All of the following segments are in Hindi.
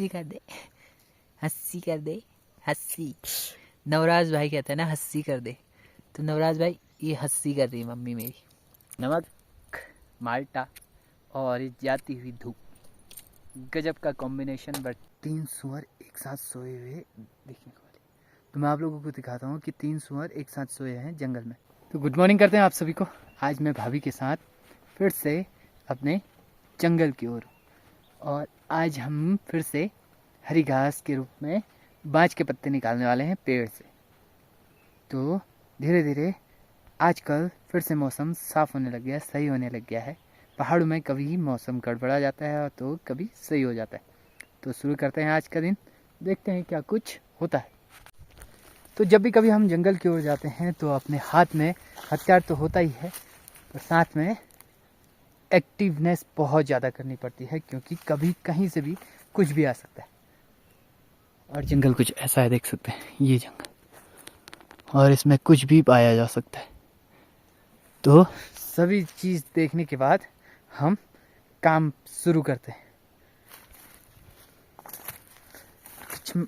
हस्सी कर दे, हस्सी कर दे, हस्सी। नवराज भाई कहते हैं ना हस्सी कर दे, तो नवराज भाई ये हस्सी कर रही है मम्मी मेरी। नमक, माल्टा और ये जाती हुई धूप, गजब का कॉम्बिनेशन। बट 3 सुअर एक साथ सोए हुए देखने को मिले, तो मैं आप लोगों को दिखाता हूँ कि 3 सुअर एक साथ सोए हैं जंगल में। तो गुड मॉर्निंग करते हैं आप सभी को। आज मैं भाभी के साथ फिर से अपने जंगल की ओर, और आज हम फिर से हरी घास के रूप में बाँझ के पत्ते निकालने वाले हैं पेड़ से। तो धीरे धीरे आजकल फिर से मौसम साफ़ होने लग गया है, सही होने लग गया है। पहाड़ों में कभी मौसम गड़बड़ा जाता है तो कभी सही हो जाता है। तो शुरू करते हैं आज का दिन, देखते हैं क्या कुछ होता है। तो जब भी कभी हम जंगल की ओर जाते हैं तो अपने हाथ में हथियार तो होता ही है, पर साथ में एक्टिवनेस बहुत ज़्यादा करनी पड़ती है, क्योंकि कभी कहीं से भी कुछ भी आ सकता है। और जंगल कुछ ऐसा है, देख सकते हैं ये जंगल, और इसमें कुछ भी पाया जा सकता है। तो सभी चीज़ देखने के बाद हम काम शुरू करते हैं।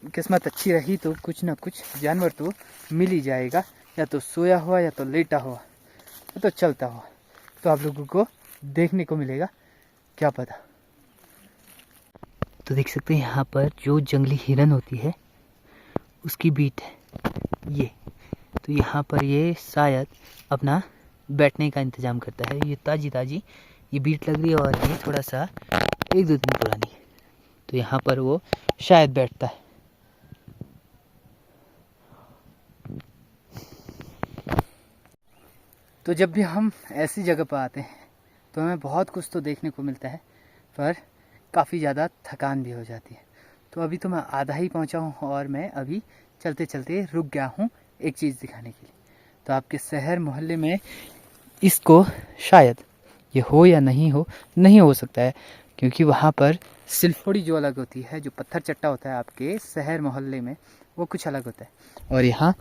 किस्मत अच्छी रही तो कुछ ना कुछ जानवर तो मिल ही जाएगा, या तो सोया हुआ, या तो लेटा हुआ, या तो चलता हुआ, तो आप लोगों को देखने को मिलेगा, क्या पता। तो देख सकते हैं यहाँ पर जो जंगली हिरन होती है उसकी बीट है ये। तो यहाँ पर ये शायद अपना बैठने का इंतज़ाम करता है। ये ताज़ी ताज़ी ये बीट लग रही है, और ये थोड़ा सा 1-2 दिन पुरानी है, तो यहाँ पर वो शायद बैठता है। तो जब भी हम ऐसी जगह पर आते हैं तो हमें बहुत कुछ तो देखने को मिलता है, पर काफ़ी ज़्यादा थकान भी हो जाती है। तो अभी तो मैं आधा ही पहुँचा हूँ, और मैं अभी चलते चलते रुक गया हूँ एक चीज़ दिखाने के लिए। तो आपके शहर मोहल्ले में इसको शायद ये हो या नहीं हो सकता है, क्योंकि वहाँ पर सिलफोड़ी जो अलग होती है, जो पत्थर चट्टा होता है आपके शहर मोहल्ले में, वो कुछ अलग होता है, और यहाँ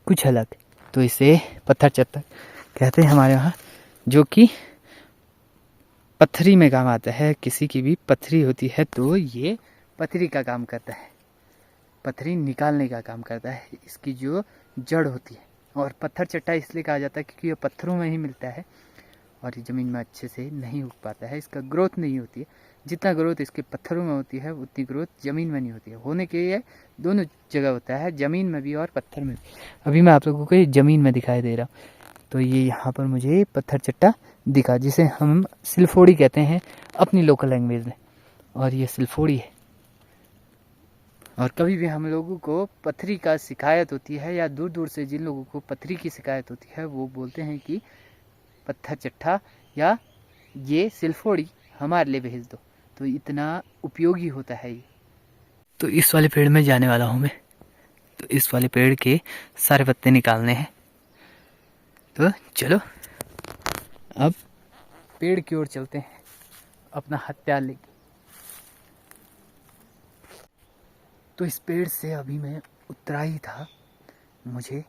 कुछ अलग। तो इसे पत्थर चट्टा कहते हैं हमारे यहाँ, जो कि पत्थरी में काम आता है। किसी की भी पत्थरी होती है तो ये पत्थरी का काम करता है, पत्थरी निकालने का काम करता है, इसकी जो जड़ होती है। और पत्थर चट्टा इसलिए कहा जाता है क्योंकि ये पत्थरों में ही मिलता है, और ये ज़मीन में अच्छे से नहीं उग पाता है, इसका ग्रोथ नहीं होती है। जितना ग्रोथ इसके पत्थरों में होती है उतनी ग्रोथ ज़मीन में नहीं होती है। होने के लिए दोनों जगह होता है, ज़मीन में भी और पत्थर में भी। अभी मैं आप लोगों को ये ज़मीन में दिखाई दे रहा हूँ। तो ये यहाँ पर मुझे पत्थर चट्टा दिखा, जिसे हम सिलफोड़ी कहते हैं अपनी लोकल लैंग्वेज में, और ये सिलफोड़ी है। और कभी भी हम लोगों को पत्थरी का शिकायत होती है, या दूर दूर से जिन लोगों को पत्थरी की शिकायत होती है, वो बोलते हैं कि पत्थर चट्टा या ये सिलफोड़ी हमारे लिए भेज दो। तो इतना उपयोगी होता है ये। तो इस वाले पेड़ में जाने वाला हूँ मैं, तो इस वाले पेड़ के सारे पत्ते निकालने हैं। तो चलो अब पेड़ की ओर चलते हैं अपना हथियार लेके। तो इस पेड़ से अभी मैं उतरा ही था, मुझे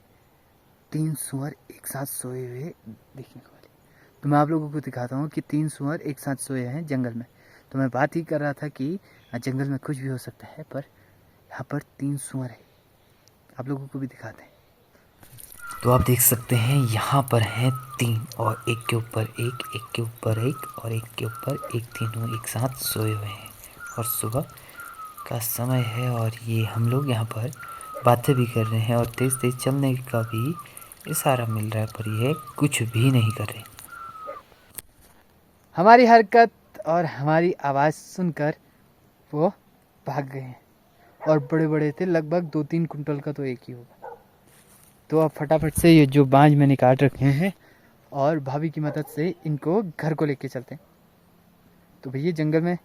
3 सुअर एक साथ सोए हुए देखने को मिले। तो मैं आप लोगों को दिखाता हूँ कि 3 सुअर एक साथ सोए हैं जंगल में। तो मैं बात ही कर रहा था कि जंगल में कुछ भी हो सकता है, पर यहाँ पर 3 सुअर है, आप लोगों को भी दिखाते हैं। तो आप देख सकते हैं यहाँ पर हैं 3, और एक के ऊपर एक, एक के ऊपर एक, और एक के ऊपर एक, तीनों एक साथ सोए हुए हैं। और सुबह का समय है, और ये हम लोग यहाँ पर बातें भी कर रहे हैं, और तेज़ तेज़ चलने का भी इशारा मिल रहा है, पर ये कुछ भी नहीं कर रहे। हमारी हरकत और हमारी आवाज़ सुनकर वो भाग गए हैं, और बड़े बड़े थे, लगभग 2-3 कुंटल का तो एक ही होगा। तो अब फटाफट से ये जो बांझ मैंने काट रखे हैं, और भाभी की मदद से इनको घर को लेके चलते हैं। तो भैया जंगल में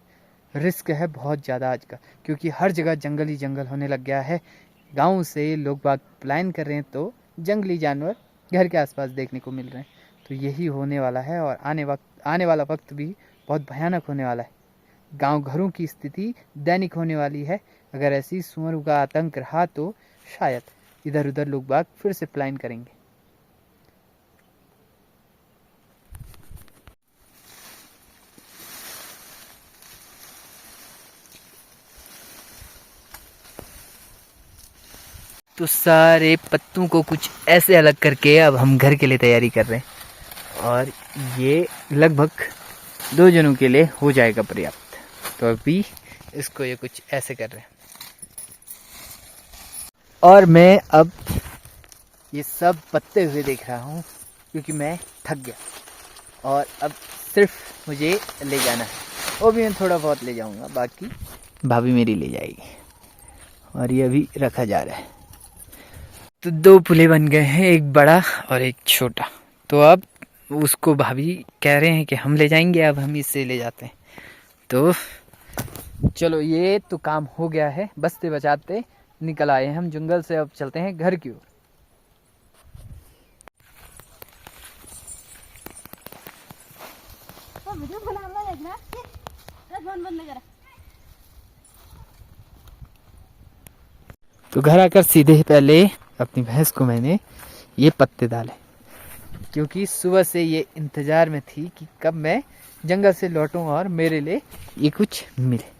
रिस्क है बहुत ज़्यादा आज का, क्योंकि हर जगह जंगल ही जंगल होने लग गया है। गाँव से लोग बाग प्लान कर रहे हैं, तो जंगली जानवर घर के आसपास देखने को मिल रहे हैं। तो यही होने वाला है, और आने वाला वक्त भी बहुत भयानक होने वाला है। गांव घरों की स्थिति दैनिक होने वाली है। अगर ऐसी सुअरों का आतंक रहा तो शायद इधर उधर लोग बाग फिर से प्लान करेंगे। तो सारे पत्तों को कुछ ऐसे अलग करके अब हम घर के लिए तैयारी कर रहे हैं और ये लगभग 2 जनों के लिए हो जाएगा पर्याप्त। तो अभी इसको ये कुछ ऐसे कर रहे हैं और मैं अब ये सब पत्ते हुए देख रहा हूँ क्योंकि मैं थक गया और अब सिर्फ मुझे ले जाना है। वो भी मैं थोड़ा बहुत ले जाऊँगा, बाकी भाभी मेरी ले जाएगी। और ये अभी रखा जा रहा है। तो 2 पुले बन गए हैं, एक बड़ा और एक छोटा। तो अब उसको भाभी कह रहे हैं कि हम ले जाएंगे, अब हम इससे ले जाते हैं। तो चलो ये तो काम हो गया है, बचते बचाते निकल आए हैं हम जंगल से। अब चलते हैं घर की ओर। तो घर आकर सीधे पहले अपनी भैंस को मैंने ये पत्ते डाले क्योंकि सुबह से ये इंतज़ार में थी कि कब मैं जंगल से लौटूं और मेरे लिए ये कुछ मिले।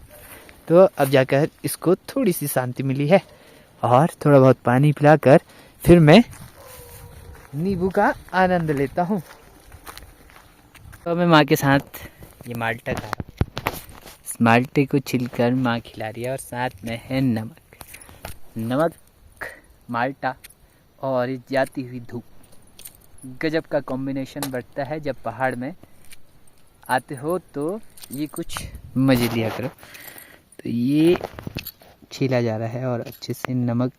तो अब जाकर इसको थोड़ी सी शांति मिली है और थोड़ा बहुत पानी पिलाकर फिर मैं नींबू का आनंद लेता हूँ। तो मैं माँ के साथ ये माल्टा खाया। इस माल्टे को छिलकर माँ खिला रही है और साथ में है नमक, माल्टा और ये जाती हुई धूप। गजब का कॉम्बिनेशन बढ़ता है जब पहाड़ में आते हो, तो ये कुछ मज़े लिया करो। तो ये छीला जा रहा है और अच्छे से नमक,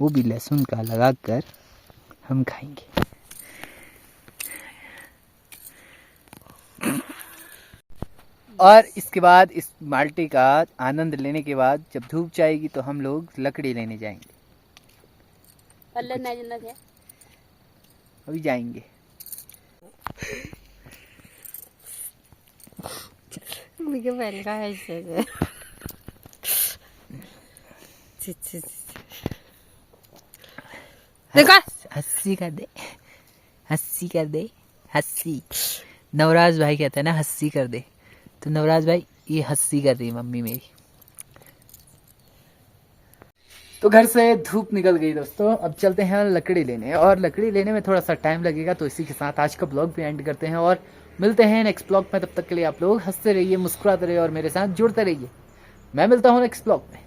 वो भी लहसुन का लगाकर हम खाएंगे। और इसके बाद इस माल्टे का आनंद लेने के बाद जब धूप जाएगी तो हम लोग लकड़ी लेने जाएंगे। अभी जाएंगे। हस्सी कर दे, हस्सी कर दे, हस्सी। नवराज भाई कहता है ना हस्सी कर दे, तो नवराज भाई ये हस्सी कर रही है मम्मी मेरी। तो घर से धूप निकल गई दोस्तों, अब चलते हैं लकड़ी लेने। और लकड़ी लेने में थोड़ा सा टाइम लगेगा, तो इसी के साथ आज का ब्लॉग भी एंड करते हैं और मिलते हैं नेक्स्ट ब्लॉग में। तब तक के लिए आप लोग हंसते रहिए, मुस्कुराते रहिए और मेरे साथ जुड़ते रहिए। मैं मिलता हूँ नेक्स्ट ब्लॉग में।